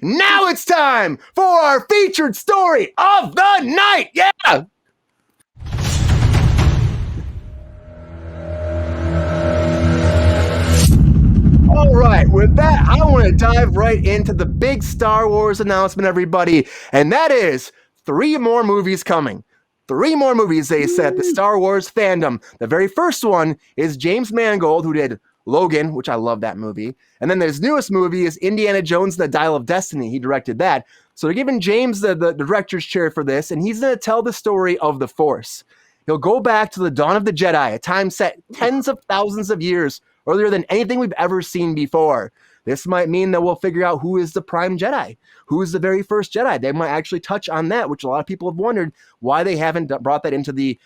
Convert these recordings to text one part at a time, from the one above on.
Now it's time for our featured story of the night. Yeah. All right, with that, I want to dive right into the big Star Wars announcement, everybody. And that is 3 more movies coming. 3 more movies, they said, the Star Wars fandom. The very first one is James Mangold, who did Logan, which I love that movie. And then his newest movie is Indiana Jones and the Dial of Destiny. He directed that. So they're giving James the director's chair for this, and he's going to tell the story of the Force. He'll go back to the dawn of the Jedi, a time set tens of thousands of years earlier than anything we've ever seen before. This might mean that we'll figure out who is the prime Jedi, who is the very first Jedi. They might actually touch on that, which a lot of people have wondered why they haven't brought that into the,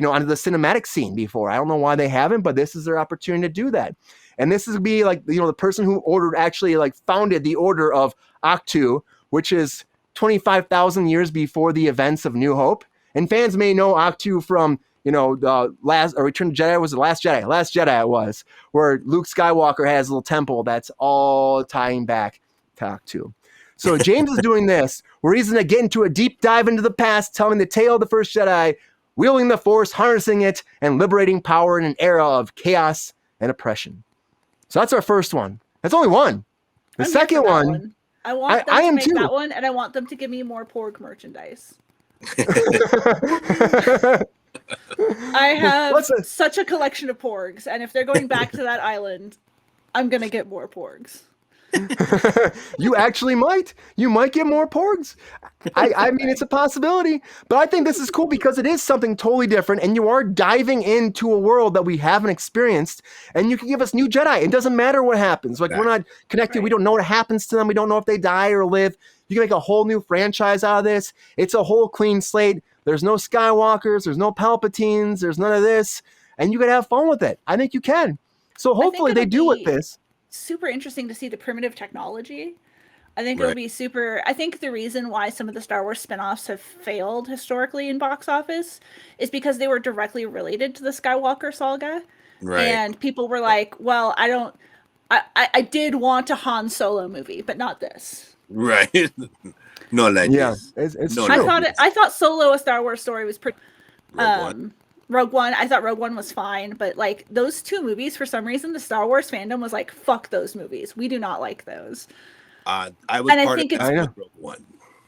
onto the cinematic scene before. I don't know why they haven't, but this is their opportunity to do that. And this is be like, the person who founded the Order of Ahch-To, which is 25,000 years before the events of New Hope. And fans may know Ahch-To from the Return of the Jedi was the Last Jedi. Last Jedi it was, where Luke Skywalker has a little temple that's all tying back to Ahch-To. So James is doing this, where he's going to get into a deep dive into the past, telling the tale of the first Jedi, wielding the Force, harnessing it, and liberating power in an era of chaos and oppression. So that's our first one. That's only one. The second one. I want them to make that one, and I want them to give me more Porg merchandise. I have such a collection of Porgs, and if they're going back to that island, I'm gonna get more Porgs. You actually might. You might get more Porgs. I mean, it's a possibility. But I think this is cool because it is something totally different, and you are diving into a world that we haven't experienced, and you can give us new Jedi. It doesn't matter what happens. Like, we're not connected. Right. We don't know what happens to them. We don't know if they die or live. You can make a whole new franchise out of this. It's a whole clean slate. There's no Skywalkers. There's no Palpatines. There's none of this. And you can have fun with it. I think you can. So hopefully they do with this. Super interesting to see the primitive technology. I think it'll be super. I think the reason why some of the Star Wars spinoffs have failed historically in box office is because they were directly related to the Skywalker saga. Right. And people were like, well, I did want a Han Solo movie, but not this. Right. No, like this. It's no, true. I thought Solo, a Star Wars story, was pretty. Rogue One, I thought Rogue One was fine, but like those 2 movies, for some reason, the Star Wars fandom was like, "Fuck those movies. We do not like those." I think it's Rogue One.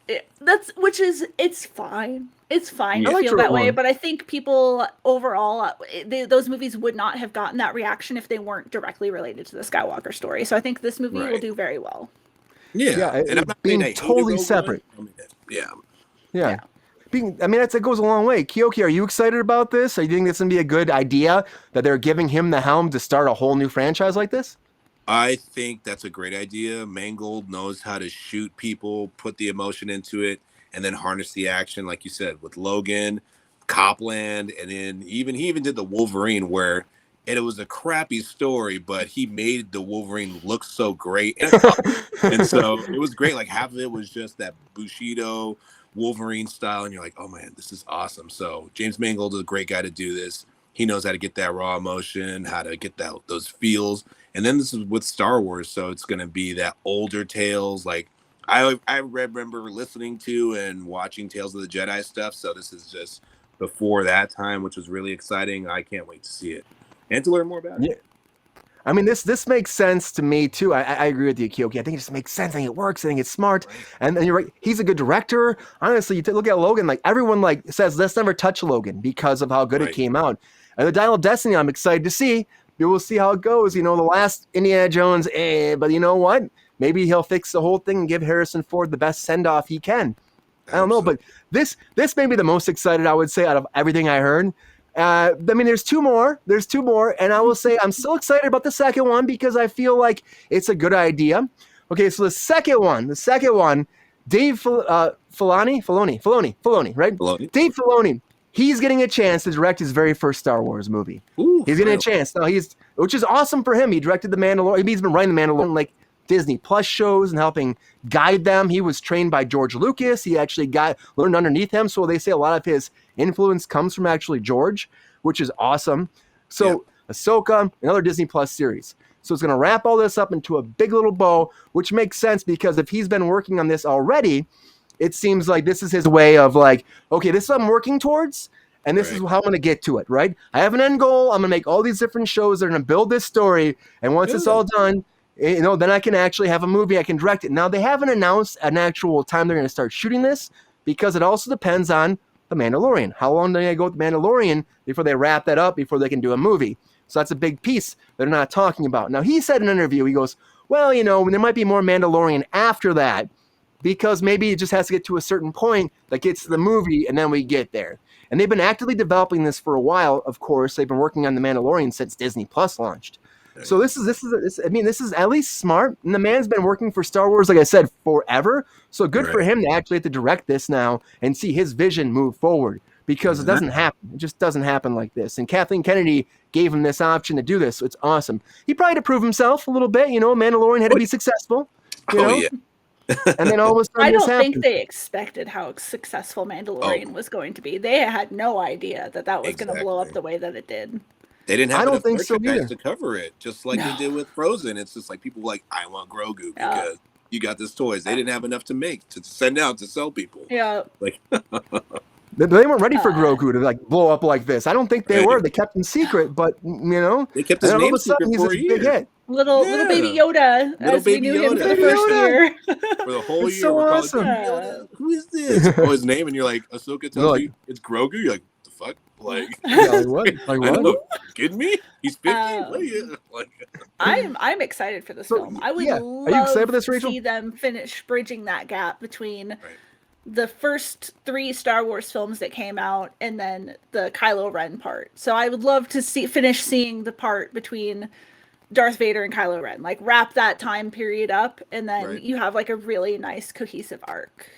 It's fine. It's fine to feel that way, but I think people overall, those movies would not have gotten that reaction if they weren't directly related to the Skywalker story. So I think this movie will do very well. Yeah, and I'm not being totally separate. Yeah. That goes a long way. Keoki, are you excited about this? Are you think this going to be a good idea that they're giving him the helm to start a whole new franchise like this? I think that's a great idea. Mangold knows how to shoot people, put the emotion into it, and then harness the action, like you said, with Logan, Copland, and then he even did the Wolverine, where it was a crappy story, but he made the Wolverine look so great. And so it was great. Like, half of it was just that Bushido Wolverine style, and you're like, oh man, this is awesome. So James Mangold is a great guy to do this. He knows how to get that raw emotion, how to get those feels. And then this is with Star Wars, so it's going to be that older tales. Like I remember listening to and watching Tales of the Jedi stuff. So this is just before that time, which was really exciting. I can't wait to see it and to learn more about it. I mean, this makes sense to me too. I agree with you, Keoki. I think it just makes sense. I think it works. I think it's smart. Right. And you're right. He's a good director. Honestly, you look at Logan. Like, everyone says, let's never touch Logan because of how good it came out. And the Dial of Destiny, I'm excited to see. We'll see how it goes. The last Indiana Jones, but you know what? Maybe he'll fix the whole thing and give Harrison Ford the best send off he can. I don't know, but this may be the most excited, I would say, out of everything I heard. There's 2 more. And I will say I'm still excited about the second one because I feel like it's a good idea. Okay, so the second one, Dave Filoni, right? Filoni. Dave Filoni, he's getting a chance to direct his very first Star Wars movie. Ooh, he's getting a chance. Now which is awesome for him. He directed The Mandalorian. He's been writing The Mandalorian, like Disney Plus shows and helping guide them. He was trained by George Lucas. He actually learned underneath him. So they say a lot of his influence comes from actually George, which is awesome. So Ahsoka, another Disney Plus series. So it's going to wrap all this up into a big little bow, which makes sense because if he's been working on this already, it seems like this is his way of like, okay, this is what I'm working towards, and this is how I'm going to get to it, right? I have an end goal. I'm going to make all these different shows that are going to build this story, and once it's all done, then I can actually have a movie. I can direct it. Now, they haven't announced an actual time they're going to start shooting this because it also depends on The Mandalorian. How long do they go with The Mandalorian before they wrap that up, before they can do a movie? So that's a big piece they're not talking about. Now, he said in an interview, he goes, well, there might be more Mandalorian after that because maybe it just has to get to a certain point that gets to the movie, and then we get there. And they've been actively developing this for a while, of course. They've been working on The Mandalorian since Disney Plus launched. So this is at least smart. And the man's been working for Star Wars, like I said, forever. So good for him to actually have to direct this now and see his vision move forward, because it doesn't happen. It just doesn't happen like this. And Kathleen Kennedy gave him this option to do this. So it's awesome. He probably had to prove himself a little bit. Mandalorian had to be successful. Yeah. And then all of a sudden I don't think they expected how successful Mandalorian was going to be. They had no idea that was going to blow up the way that it did. They didn't have enough merchandise to cover it, just like they did with Frozen. It's just like people were like, I want Grogu because you got this toys. They didn't have enough to make, to send out, to sell people. Yeah. Like they weren't ready for Grogu to like blow up like this. I don't think they were. They kept him secret, but they kept his name secret for a year. Big hit. Little baby Yoda, as we knew him for the first year. For the whole year, so we're awesome. Yoda. Who is this? Oh, his name, and you're like, Ahsoka tells you it's Grogu. You're like, the fuck? Like, what? Like what? I know. Kidding me? He's 50. What are you like? I'm excited for this film. I would love Are you excited for this, Rachel? to see them finish bridging that gap between the first 3 Star Wars films that came out and then the Kylo Ren part. So I would love to finish seeing the part between Darth Vader and Kylo Ren, like wrap that time period up, and then you have like a really nice cohesive arc.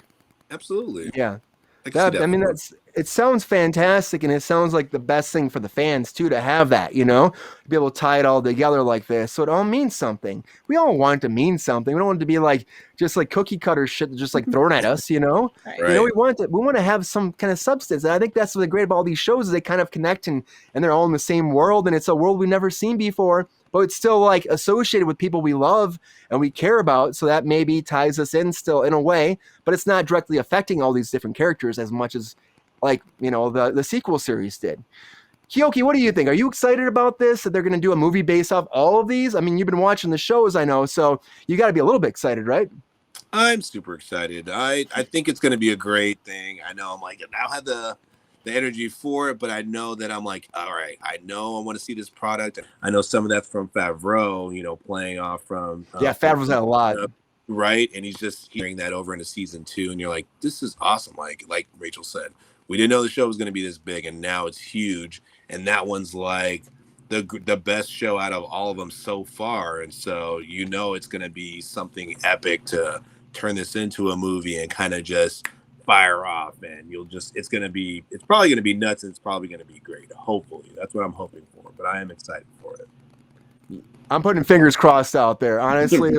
Absolutely. Yeah. It sounds fantastic, and it sounds like the best thing for the fans too, to have that, to be able to tie it all together like this. So it all means something. We all want it to mean something. We don't want it to be like just like cookie cutter shit just like thrown at us, we want to have some kind of substance. And I think that's what's great about all these shows is they kind of connect and they're all in the same world, and it's a world we've never seen before, but it's still like associated with people we love and we care about. So that maybe ties us in still in a way, but it's not directly affecting all these different characters as much as like, the sequel series did. Keoki, what do you think? Are you excited about this, that they're going to do a movie based off all of these? I mean, you've been watching the shows, I know, so you got to be a little bit excited, right? I'm super excited. I think it's going to be a great thing. I know I'm like, I now have the energy for it, but I know that I'm like, all right, I know I want to see this product. I know some of that's from Favreau, playing off from... Favreau's had a lot. Right? And he's just hearing that over into season 2, and you're like, this is awesome. Like Rachel said, we didn't know the show was going to be this big, and now it's huge. And that one's like the best show out of all of them so far. And so, it's going to be something epic to turn this into a movie and kind of just fire off. And it's probably going to be nuts, and it's probably going to be great. Hopefully. That's what I'm hoping for. But I am excited for it. I'm putting fingers crossed out there. Honestly,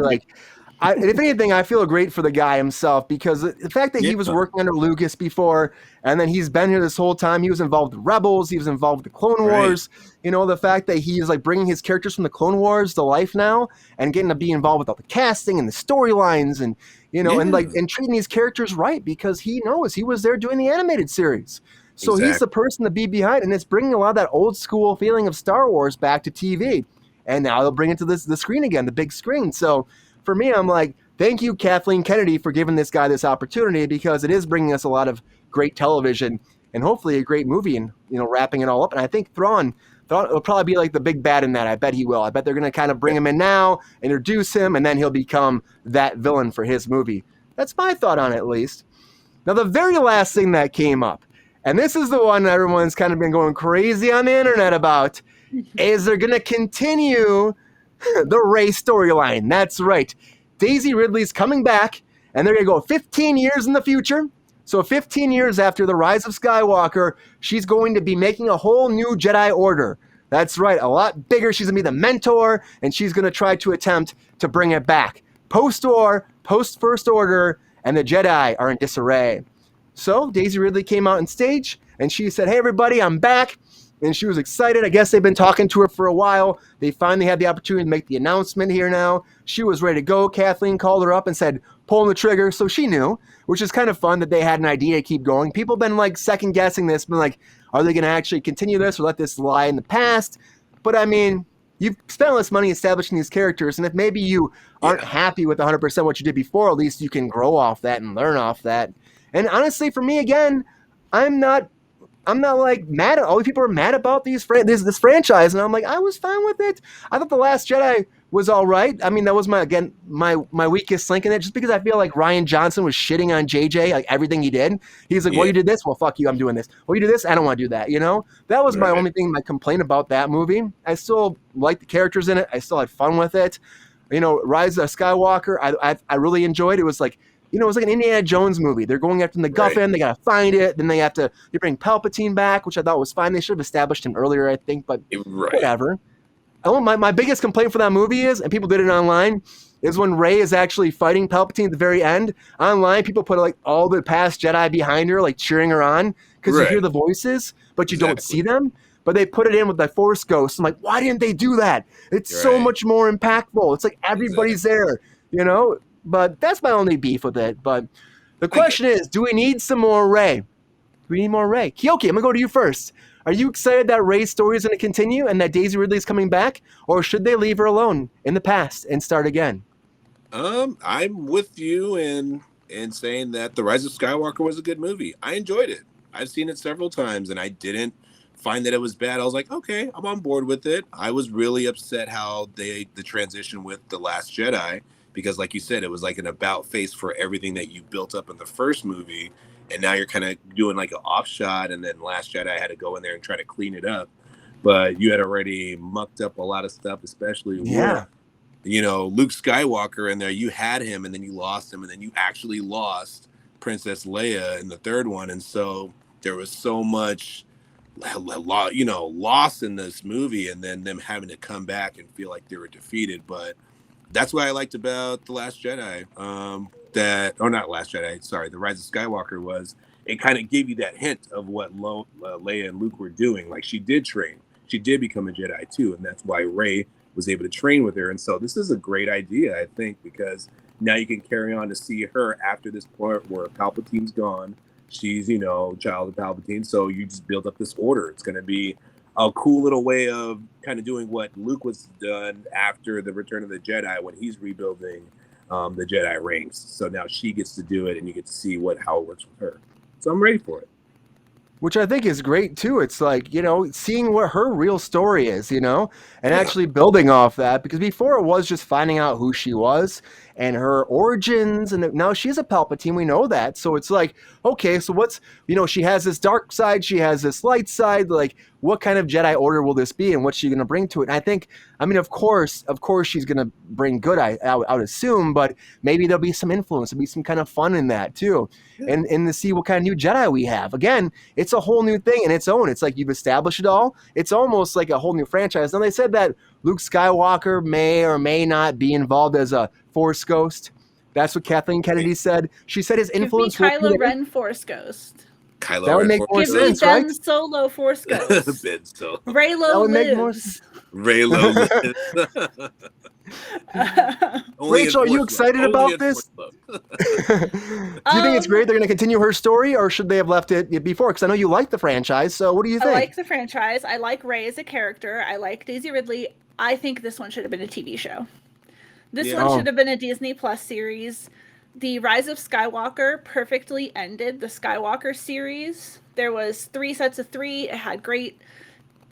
if anything, I feel great for the guy himself, because the fact that he was working under Lucas before, and then he's been here this whole time. He was involved with Rebels. He was involved with the Clone Wars. The fact that he's like bringing his characters from the Clone Wars to life now and getting to be involved with all the casting and the storylines and, and treating these characters right, because he knows he was there doing the animated series. So he's the person to be behind, and it's bringing a lot of that old school feeling of Star Wars back to TV. And now they'll bring it to the screen again, the big screen. So for me, I'm like, thank you, Kathleen Kennedy, for giving this guy this opportunity, because it is bringing us a lot of great television and hopefully a great movie and, wrapping it all up. And I think Thrawn will probably be like the big bad in that. I bet he will. I bet they're going to kind of bring him in now, introduce him, and then he'll become that villain for his movie. That's my thought on it, at least. Now, the very last thing that came up, and this is the one everyone's kind of been going crazy on the internet about, is they're going to continue the Rey storyline. That's right. Daisy Ridley's coming back, and they're going to go 15 years in the future. So 15 years after the Rise of Skywalker, she's going to be making a whole new Jedi Order. That's right, a lot bigger. She's going to be the mentor, and she's going to try to attempt to bring it back. Post-war, post-First Order, and the Jedi are in disarray. So Daisy Ridley came out on stage, and she said, hey, everybody, I'm back. and she was excited. I guess they've been talking to her for a while. They finally had the opportunity to make the announcement here now. She was ready to go. Kathleen called her up and said, pulling the trigger. So she knew, which is kind of fun that they had an idea to keep going. People have been like second guessing this, been like, are they going to actually continue this or let this lie in the past? But I mean, you've spent all this money establishing these characters, and if maybe you aren't happy with 100% what you did before, at least you can grow off that and learn off that. And honestly, for me, again, I'm not like mad at all these people are mad about this franchise, and I'm like, I was fine with it. I thought The Last Jedi was all right. I mean, that was my weakest link in it, just because I feel like Rian Johnson was shitting on JJ, like everything he did. He's like, well, you did this, well, fuck you, I'm doing this. Well, you did this, I don't want to do that. That was my only thing, my complaint about that movie. I still liked the characters in it. I still had fun with it. Rise of Skywalker, I really enjoyed. It was like, it was like an Indiana Jones movie. They're going after the MacGuffin. They got to find it. Then they bring Palpatine back, which I thought was fine. They should have established him earlier, I think, but whatever. My biggest complaint for that movie is, and people did it online, is when Rey is actually fighting Palpatine at the very end. Online, people put like all the past Jedi behind her, like cheering her on, because you hear the voices, but you don't see them. But they put it in with the Force Ghost. I'm like, why didn't they do that? It's so much more impactful. It's like everybody's there, But that's my only beef with it. But the question is, do we need some more Rey? Do we need more Rey? Keoki, I'm going to go to you first. Are you excited that Rey's story is going to continue and that Daisy Ridley is coming back? Or should they leave her alone in the past and start again? I'm with you in saying that The Rise of Skywalker was a good movie. I enjoyed it. I've seen it several times, and I didn't find that it was bad. I was like, okay, I'm on board with it. I was really upset how the transition with The Last Jedi, because like you said, it was like an about face for everything that you built up in the first movie. And now you're kind of doing like an off shot, and then Last Jedi had to go in there and try to clean it up. But you had already mucked up a lot of stuff, especially with, Luke Skywalker in there. You had him, and then you lost him, and then you actually lost Princess Leia in the third one. And so there was so much, loss in this movie, and then them having to come back and feel like they were defeated. But that's what I liked about The Last Jedi. Not Last Jedi, sorry, The Rise of Skywalker was, it kind of gave you that hint of what Leia and Luke were doing. Like, she did train. She did become a Jedi too, and that's why Rey was able to train with her. And so this is a great idea, I think, because now you can carry on to see her after this point where Palpatine's gone. She's, child of Palpatine, so you just build up this order. It's going to be a cool little way of kind of doing what Luke was done after the Return of the Jedi when he's rebuilding the Jedi ranks. So now she gets to do it, and you get to see how it works with her. So I'm ready for it. Which I think is great too. It's like, seeing what her real story is, and actually building off that, because before it was just finding out who she was and her origins, and now she's a Palpatine, we know that. So it's like, okay, so what's, she has this dark side, she has this light side, like what kind of Jedi Order will this be, and what's she going to bring to it? And I think, of course she's going to bring good, I would assume, but maybe there'll be some influence, there'll be some kind of fun in that too. And to see what kind of new Jedi we have. Again, it's a whole new thing in its own. It's like you've established it all. It's almost like a whole new franchise. Now, they said that Luke Skywalker may or may not be involved as a Force Ghost. That's what Kathleen Kennedy said. She said his influence would be Kylo Ren Force Ghost. That would make more sense, right? Ben Solo Force Ghost. Ben Solo. Raylo lives. Raylo lives. Rachel, are you excited about this? Do you think it's great they're going to continue her story, or should they have left it before? Because I know you like the franchise, so what do you think? I like the franchise. I like Rey as a character. I like Daisy Ridley. I think this one should have been a TV show. This one should have been a Disney Plus series. The Rise of Skywalker perfectly ended the Skywalker series. There was 3 sets of 3. It had great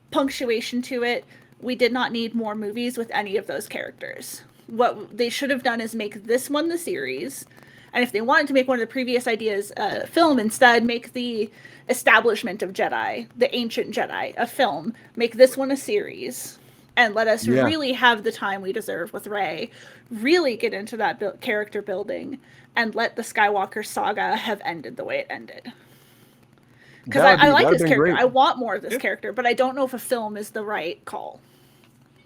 punctuation to it. We did not need more movies with any of those characters. What they should have done is make this one the series. And if they wanted to make one of the previous ideas a film instead, make the establishment of Jedi, the ancient Jedi, a film. Make this one a series. And let us really have the time we deserve with Rey. Really get into that character building. And let the Skywalker saga have ended the way it ended. Because I like this character. Great. I want more of this character, but I don't know if a film is the right call.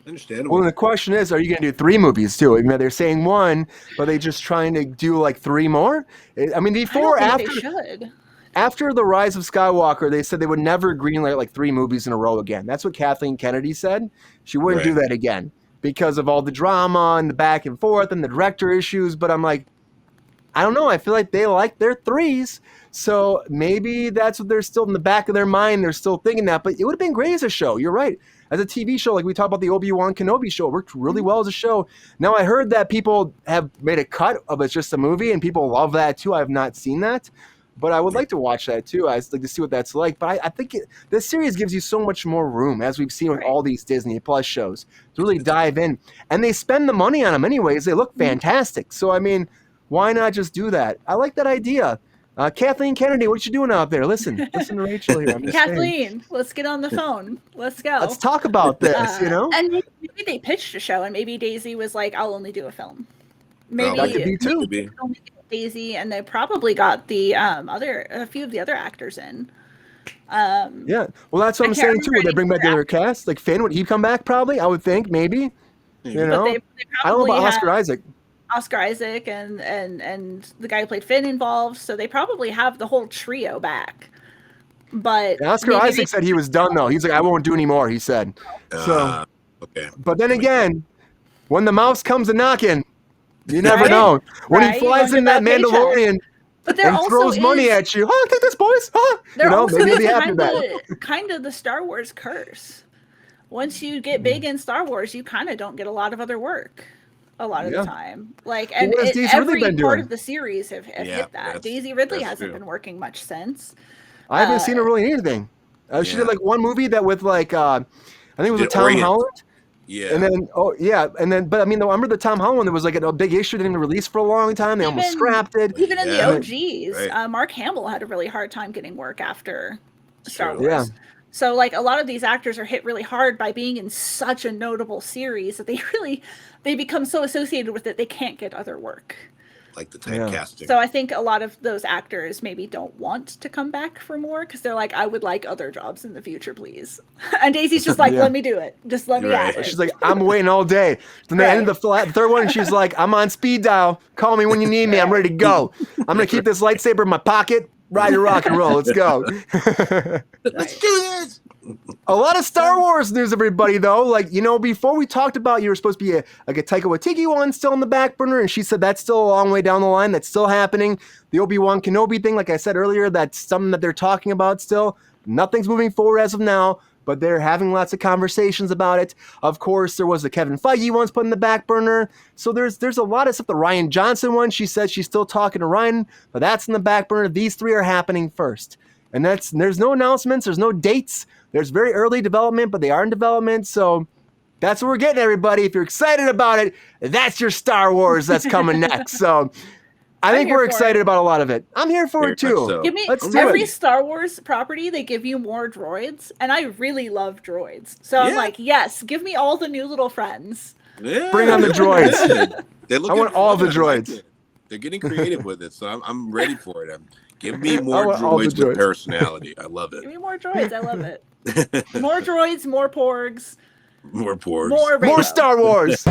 Understandable. Well, the question is, are you going to do 3 movies too? They're saying 1, but they just trying to do like 3 more? Before, I don't after think they should. After The Rise of Skywalker, they said they would never greenlight like 3 movies in a row again. That's what Kathleen Kennedy said. She wouldn't do that again because of all the drama and the back and forth and the director issues. But I'm like, I don't know. I feel like they like their 3s. So maybe that's what they're still in the back of their mind. They're still thinking that. But it would have been great as a show. You're right. As a TV show, like we talked about the Obi-Wan Kenobi show, it worked really well as a show. Now, I heard that people have made a cut of it's just a movie, and people love that too. I have not seen that. But I would like to watch that too. I'd like to see what that's like. But I think this series gives you so much more room, as we've seen with all these Disney Plus shows, to really dive in. And they spend the money on them anyways. They look fantastic. So, I mean, why not just do that? I like that idea. Kathleen Kennedy, what you doing out there? Listen to Rachel here. Kathleen, let's get on the phone. Let's go. Let's talk about this, And maybe they pitched a show, and maybe Daisy was like, I'll only do a film. Maybe that could be too. Daisy, and they probably got the a few of the other actors in. Yeah, well, that's what I'm saying too. Would they bring back the other cast? Like Finn, would he come back? Probably, I would think, maybe. You know, they I don't know about Oscar Isaac. Oscar Isaac and the guy who played Finn involved, so they probably have the whole trio back. But Oscar Isaac said he was done though. He's like, I won't do anymore. He said. So, okay. But then again, when the mouse comes a knocking. You never know. When he flies in that Mandalorian and throws money at you. Oh, take this, boys. Maybe he'll be happy about it. Kind of the Star Wars curse. Once you get big in Star Wars, you kind of don't get a lot of other work a lot of the time. Like, and every part of the series have hit that. Daisy Ridley hasn't been working much since. I haven't seen her really in anything. She did like one movie that with like, I think it was with Tom Holland. Yeah. And then, but I mean, I remember the Tom Holland, there was like a big issue that didn't release for a long time. They almost scrapped it. Even in the OGs, Mark Hamill had a really hard time getting work after Star Wars. Yeah. So like a lot of these actors are hit really hard by being in such a notable series that they become so associated with it, they can't get other work. Like the typecasting. So I think a lot of those actors maybe don't want to come back for more because they're like, I would like other jobs in the future, please. And Daisy's just like, let me do it. Just let me at it. She's like, I'm waiting all day. Then they ended the third one, and she's like, I'm on speed dial. Call me when you need me. I'm ready to go. I'm going to keep this lightsaber in my pocket. Ride to rock and roll. Let's go. Let's do this. A lot of Star Wars news, everybody, though. Like, before we talked about you were supposed to be a Taika Waititi one still in the back burner, and she said that's still a long way down the line. That's still happening. The Obi-Wan Kenobi thing, like I said earlier, that's something that they're talking about still. Nothing's moving forward as of now, but they're having lots of conversations about it. Of course, there was the Kevin Feige ones put in the back burner. So there's a lot of stuff. The Rian Johnson one, she said she's still talking to Ryan, but that's in the back burner. These 3 are happening first. And there's no announcements. There's no dates. There's very early development, but they are in development. So that's what we're getting, everybody. If you're excited about it, that's your Star Wars that's coming next. So I think we're excited about a lot of it. I'm here for it too. So. Give me every Star Wars property, they give you more droids, and I really love droids. So I'm like, yes, give me all the new little friends. Yeah. Bring on the droids. I want all the droids. They're getting creative with it, so I'm ready for it. Give me more droids with personality. I love it. Give me more droids. I love it. More droids, more porgs. More porgs. More Star Wars.